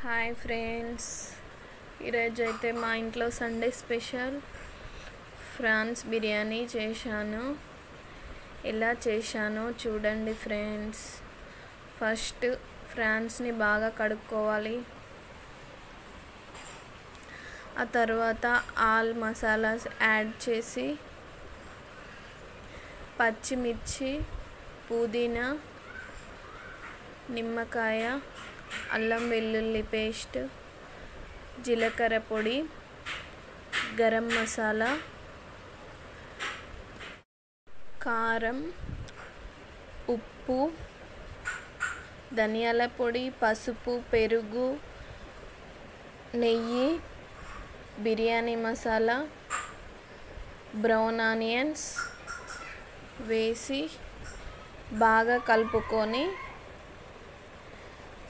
Hi friends, ఈరోజు అయితే మా ఇంట్లో సండే స్పెషల్ ఫ్రాన్స్ బిర్యానీ చేశాను. ఎలా చేశానో చూడండి ఫ్రెండ్స్. ఫస్ట్ ఫ్రాన్స్ని బాగా కడుక్కోవాలి. ఆ తర్వాత ఆల్ మసాలాస్ యాడ్ చేసి పచ్చిమిర్చి, పుదీనా, నిమ్మకాయ, అల్లం వెల్లుల్లి పేస్ట్, జీలకర్ర పొడి, గరం మసాలా, కారం, ఉప్పు, ధనియాల పొడి, పసుపు, పెరుగు, నెయ్యి, బిర్యానీ మసాలా, బ్రౌన్ ఆనియన్స్ వేసి బాగా కలుపుకొని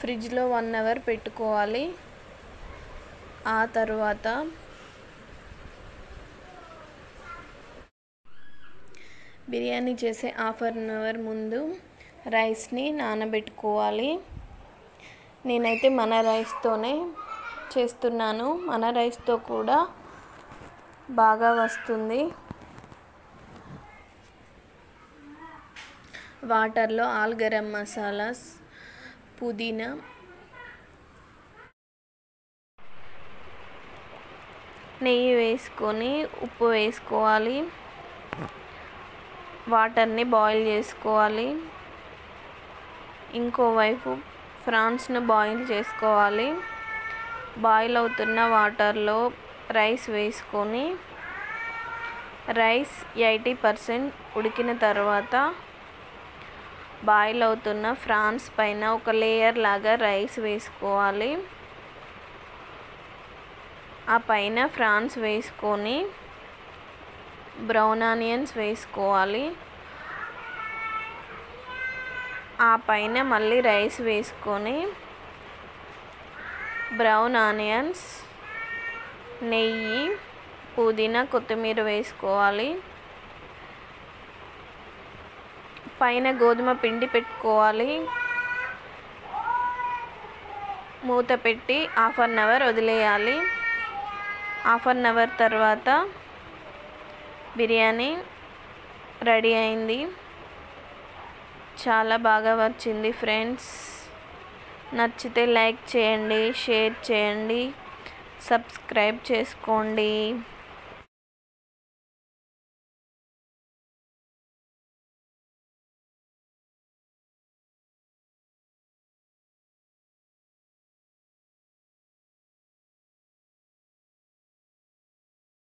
ఫ్రిడ్జ్లో 1 అవర్ పెట్టుకోవాలి. ఆ తర్వాత బిర్యానీ చేసే హాఫ్ అన్ అవర్ ముందు రైస్ని నానబెట్టుకోవాలి. నేనైతే మన రైస్తోనే చేస్తున్నాను. మన రైస్తో కూడా బాగా వస్తుంది. వాటర్లో ఆల్ గరం మసాలాస్, పుదీనా, నెయ్యి వేసుకొని ఉప్పు వేసుకోవాలి. వాటర్ని బాయిల్ చేసుకోవాలి. ఇంకోవైపు ఫ్రాన్స్ను బాయిల్ చేసుకోవాలి. బాయిల్ అవుతున్న వాటర్లో రైస్ వేసుకొని రైస్ 80% ఉడికిన తర్వాత బాయిల్ అవుతున్న ఫ్రాన్స్ పైన ఒక లేయర్ లాగా రైస్ వేసుకోవాలి. ఆ పైన ఫ్రాన్స్ వేసుకొని బ్రౌన్ ఆనియన్స్ వేసుకోవాలి. ఆ పైన మళ్ళీ రైస్ వేసుకొని బ్రౌన్ ఆనియన్స్, నెయ్యి, పుదీనా, కొత్తిమీర వేసుకోవాలి. పైన గోధుమ పిండి పెట్టుకోవాలి. మూత పెట్టి హాఫ్ అన్ అవర్ వదిలేయాలి. హాఫ్ అన్ అవర్ తర్వాత బిర్యానీ రెడీ అయింది. చాలా బాగా వచ్చింది ఫ్రెండ్స్. నచ్చితే లైక్ చేయండి, షేర్ చేయండి, సబ్స్క్రైబ్ చేసుకోండి.